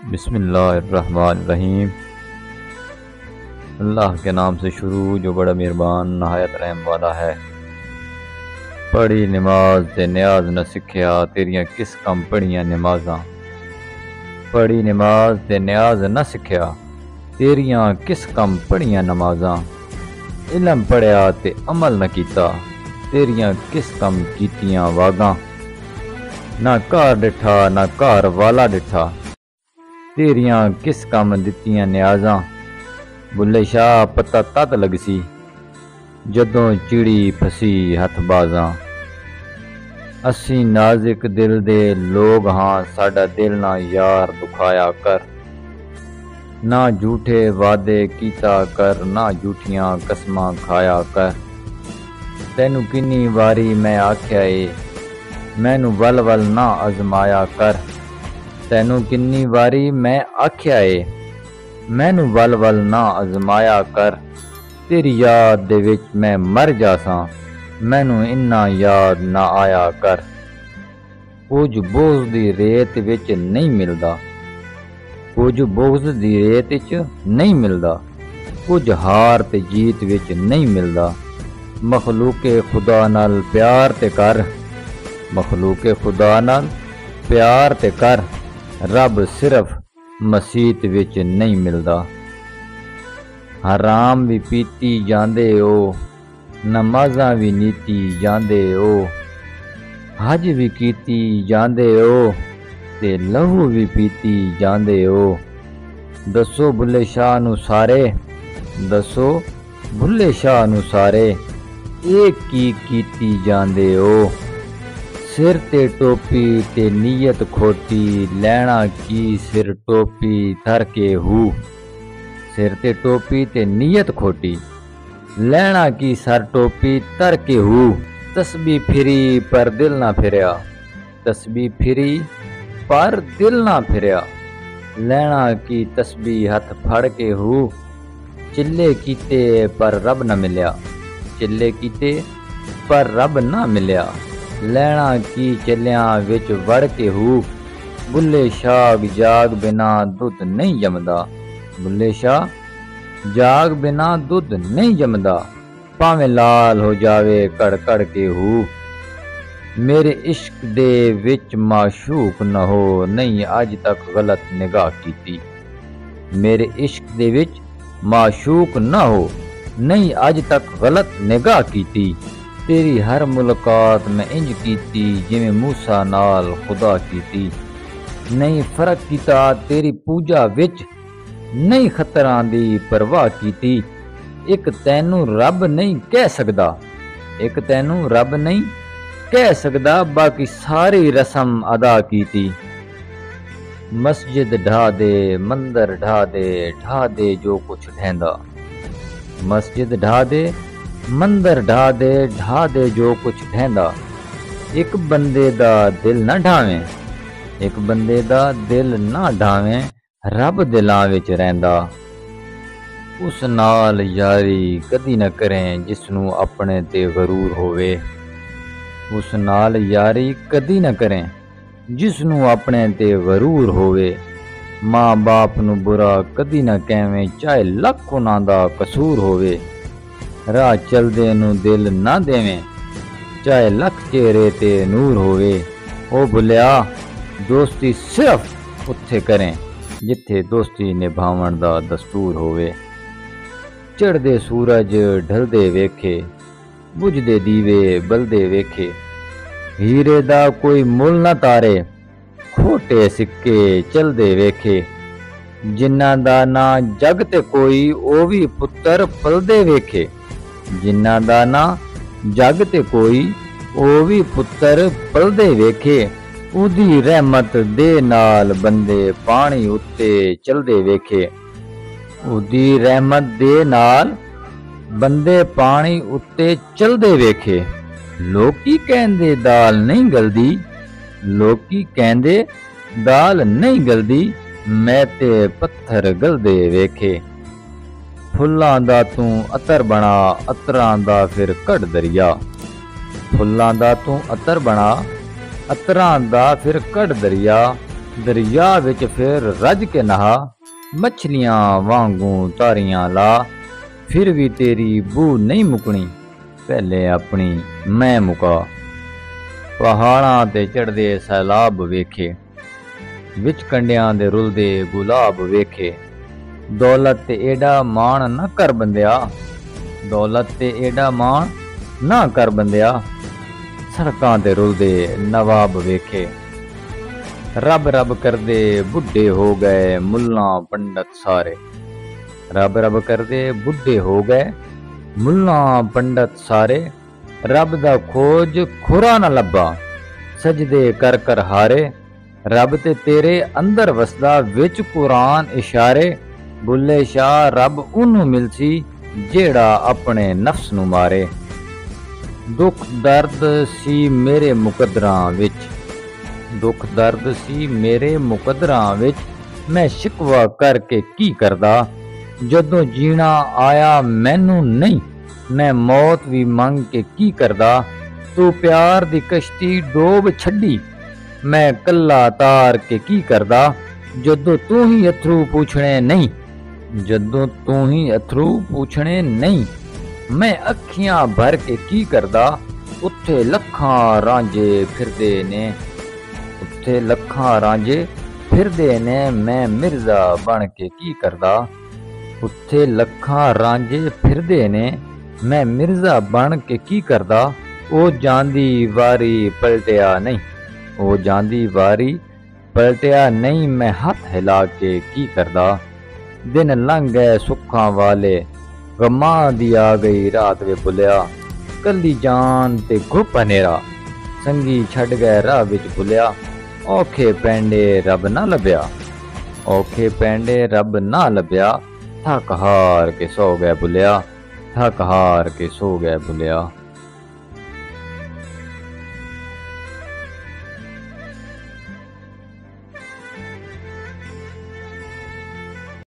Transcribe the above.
بسم اللہ الرحمن الرحیم۔ اللہ کے نام سے شروع جو بڑا مہربان نہایت رحم والا ہے۔ پڑھی نماز تے نیاز نہ سکھیا تیریاں کس کم پڑھیاں نمازاں۔ پڑھی نماز تے نیاز نہ سکھیا تیریاں کس کم پڑھیاں نمازاں۔ علم پڑھیا تے عمل نہ کیتا تیریاں کس کم کیتیاں واگاں۔ نہ گھر ڈٹھا نہ گھر والا ڈٹھا تیریاں کس کم دتیاں نیازاں۔ بلے شاہ پتہ تد لگسی جدوں چڑی پھسی ہتھ بازاں۔ اسی نازک دل دے لوگ ہاں ساڈا دل نہ یار دکھایا کر۔ نہ جھوٹے وعدے کیتا کر نہ جھوٹیاں قسماں کھایا کر۔ تینوں کنی واری میں آکھیا اے مینوں ول ول نہ آزمایا کر۔ تینوں کنی واری میں آکھیا اے مینوں ول ول نہ آزمایا کر۔ تیری یاد دے وچ میں مر جاساں مینوں انہاں یاد نہ آیا کر۔ کچھ بغض دی ریت وچ نہیں ملدا کچھ بغض دی ریت وچ نہیں ملدا کچھ ہار تے جیت وچ نہیں ملدا۔ مخلوق خدا نال پیار تے کر مخلوق خدا نال پیار تے کر۔ رب صرف مسیت وچ نہیں ملدا۔ حرام بھی پیتی جاندے او نمازاں بھی نیتی جاندے او۔ حج بھی کیتی جاندے او تے لہو بھی پیتی جاندے او۔ دسو بلے شاہ نو سارے دسو بلے شاہ نو سارے ایک کی کیتی جاندے او۔ سر تے ٹوپی تے نیت کھوٹی لینا کی سر ٹوپی تھر کے ہو۔ سر تے ٹوپی تے نیت کھوٹی لینا کی سر ٹوپی تر کے ہو۔ تسبیح پھری پر دل نہ پھریا تسبیح پھری پر دل نہ پھریا لینا کی تسبیح ہتھ پھڑ کے ہو۔ چلے کیتے پر رب نہ ملیا چلے کیتے پر رب نہ ملیا لینا کی چلیاں وچ وڑ کے ہو۔ بلے شاہ جاگ بنا دودھ نہیں جمدا بلے شاہ جاگ بنا دودھ نہیں جمدا پاویں لال ہو جاوے کڑ کڑ کے ہو۔ میرے عشق دے وچ معشوق نہ ہو نہیں اج تک غلط نگاہ کیتی۔ میرے عشق دے وچ معشوق نہ ہو نہیں اج تک غلط نگاہ کیتی۔ تیری ہر ملاقات میں انج کیتی جویں موسیٰ نال خدا کیتی۔ نہیں فرق کیتا تیری پوجا وچ نہیں خطراں دی پرواہ کیتی۔ ایک تینوں رب نہیں کہہ سکدا ایک تینوں رب نہیں کہہ سکدا باقی ساری رسم ادا کیتی۔ مسجد ڈھا دے مندر ڈھا دے جو کچھ ڈھیندا مسجد ڈھا دے مندر ڈھا دے جو کچھ ڈھیندا۔ ایک بندے دا دل نہ ڈھاویں ایک بندے دا دل نہ ڈھاویں رب دلاں وچ رہندا۔ اس نال یاری کدی نہ کریں جس نوں اپنے تے غرور ہووے اس نال یاری کدی نہ کریں جس نوں اپنے تے غرور ہووے۔ ماں باپ نوں برا کدی نہ کہویں چاہے لکھ انہاں دا قصور ہووے۔ راہ چلدے نوں دل نہ دیویں چاہے لکھ چہرے تے نور ہووے۔ او بھلیا دوستی صرف اتھے کریں جتھے دوستی نبھاون دا دستور ہووے۔ چڑھدے سورج ڈھلدے ویکھے بجھدے دیوے بلدے ویکھے۔ ہیرے دا کوئی مل نہ تارے کھوٹے سکے چلدے ویکھے۔ جنہاں دا نا جگ تے کوئی او وی پتر پلدے ویکھے جنہاں دا نا جگ تے کوئی او وی پتر پلدے ویکھے۔ اودی رحمت دے نال بندے پانی اتے چلدے ویکھے اودی رحمت دے نال بندے پانی اتے چلدے ویکھے۔ لوکی کہندے دال نہیں گلدی لوکی کہندے دال نہیں گلدی میں تے پتھر گلدے ویکھے۔ پھلاں دا توں عطر بنا عطراں دا پھر کڈ دریا پھلاں دا توں عطر بنا عطراں دا پھر کڈ دریا۔ ਦਰਿਆ ਵਿੱਚ ਫਿਰ ਰੱਜ ਕੇ ਨਹਾ, ਮੱਛਲੀਆਂ ਵਾਂਗੂ ਤਾਰੀਆਂ ਲਾ, ਫਿਰ ਵੀ ਤੇਰੀ ਬੂ ਨਹੀਂ ਮੁਕਣੀ, ਪਹਿਲੇ ਆਪਣੀ ਮੈਂ ਮੁਕਾ। ਪਹਾੜਾਂ ਤੇ ਚੜ੍ਹਦੇ ਸੈਲਾਬ ਵੇਖੇ, ਵਿੱਚ ਕੰਡਿਆਂ ਦੇ ਰੁਲਦੇ ਗੁਲਾਬ ਵੇਖੇ। ਦੌਲਤ ਤੇ ਏਡਾ ਮਾਣ ਨਾ ਕਰ ਬੰਦਿਆ, ਦੌਲਤ ਤੇ ਏਡਾ ਮਾਣ ਨਾ ਕਰ ਬੰਦਿਆ, ਸੜਕਾਂ ਤੇ ਰੁਲਦੇ ਨਵਾਬ ਵੇਖੇ। ਰੱਬ ਰੱਬ ਕਰਦੇ ਬੁੱਢੇ ਹੋ ਗਏ ਮੁੱਲਾਂ ਪੰਡਤ ਸਾਰੇ, ਰੱਬ ਰੱਬ ਕਰਦੇ ਬੁੱਢੇ ਹੋ ਗਏ ਮੁੱਲਾਂ ਪੰਡਤ ਸਾਰੇ। ਰੱਬ ਦਾ ਖੋਜ ਖੁਰਾ ਨਾ ਲੱਭਾ, ਸਜਦੇ ਕਰ ਕਰ ਹਾਰੇ। ਰੱਬ ਤੇ ਤੇਰੇ ਅੰਦਰ ਵਸਦਾ ਵਿੱਚ ਕੁਰਾਨ ਇਸ਼ਾਰੇ। ਬੁੱਲੇ ਸ਼ਾਹ ਰੱਬ ਉਹਨੂੰ ਮਿਲਸੀ ਜਿਹੜਾ ਆਪਣੇ ਨਫਸ ਨੂੰ ਮਾਰੇ। ਦੁੱਖ ਦਰਦ ਸੀ ਮੇਰੇ ਮੁਕੱਦਰਾਂ ਵਿੱਚ, ਦੁੱਖ ਦਰਦ ਸੀ ਮੇਰੇ ਮੁਕੱਦਰਾਂ ਵਿੱਚ, ਮੈਂ ਸ਼ਿਕਵਾ ਕਰਕੇ ਕੀ ਕਰਦਾ। ਜਦੋਂ ਜੀਣਾ ਆਇਆ ਮੈਨੂੰ ਨਹੀਂ, ਮੈਂ ਮੌਤ ਵੀ ਮੰਗ ਕੇ ਕੀ ਕਰਦਾ। ਤੂੰ ਪਿਆਰ ਦੀ ਕਸ਼ਤੀ ਡੋਬ ਛੱਡੀ, ਮੈਂ ਕੱਲਾ ਤਾਰ ਕੇ ਕੀ ਕਰਦਾ। ਜਦੋਂ ਤੂੰ ਹੀ ਅਥਰੂ ਪੁੱਛਣੇ ਨਹੀਂ, ਜਦੋਂ ਤੂੰ ਹੀ ਅਥਰੂ ਪੁੱਛਣੇ ਨਹੀਂ, ਮੈਂ ਅੱਖੀਆਂ ਭਰ ਕੇ ਕੀ ਕਰਦਾ। ਉੱਥੇ ਲੱਖਾਂ ਰਾਂਝੇ ਫਿਰਦੇ ਨੇ, ਉੱਥੇ ਲੱਖਾਂ ਰਾਂਝੇ ਫਿਰਦੇ ਨੇ, ਮੈਂ ਮਿਰਜ਼ਾ ਬਣ ਕੇ ਕੀ ਕਰਦਾ। ਉੱਥੇ ਲੱਖਾਂ ਰਾਂਝੇ ਫਿਰਦੇ ਨੇ, ਮੈਂ ਮਿਰਜ਼ਾ ਬਣ ਕੇ ਕੀ ਕਰਦਾ। ਉਹ ਜਾਂਦੀ ਵਾਰੀ ਪਲਟਿਆ ਨਹੀਂ, ਉਹ ਜਾਂਦੀ ਵਾਰੀ ਪਲਟਿਆ ਨਹੀਂ, ਮੈਂ ਹੱਥ ਹਿਲਾ ਕੇ ਕੀ ਕਰਦਾ। ਦਿਨ ਲੰਘ ਗਏ ਸੁੱਖਾਂ ਵਾਲੇ, ਗਮਾਂ ਦੀ ਆ ਗਈ ਰਾਤ ਵੇ ਭੁੱਲਿਆ। ਕੱਲੀ ਜਾਨ ਤੇ ਘੁੱਪ ਹਨੇਰਾ, ਸੰਗੀ ਛੱਡ ਗਏ ਰਾਹ ਵਿੱਚ ਭੁੱਲਿਆ। ਔਖੇ ਪੈਂਡੇ ਰੱਬ ਨਾ ਲੱਭਿਆ, ਔਖੇ ਪੈਂਡੇ ਰੱਬ ਨਾ ਲੱਭਿਆ। ਥੱਕ ਹਾਰ ਕੇ ਸੋ ਗਏ ਭੁੱਲਿਆ, ਥੱਕ ਹਾਰ ਕੇ ਸੋ ਗਏ ਭੁੱਲਿਆ।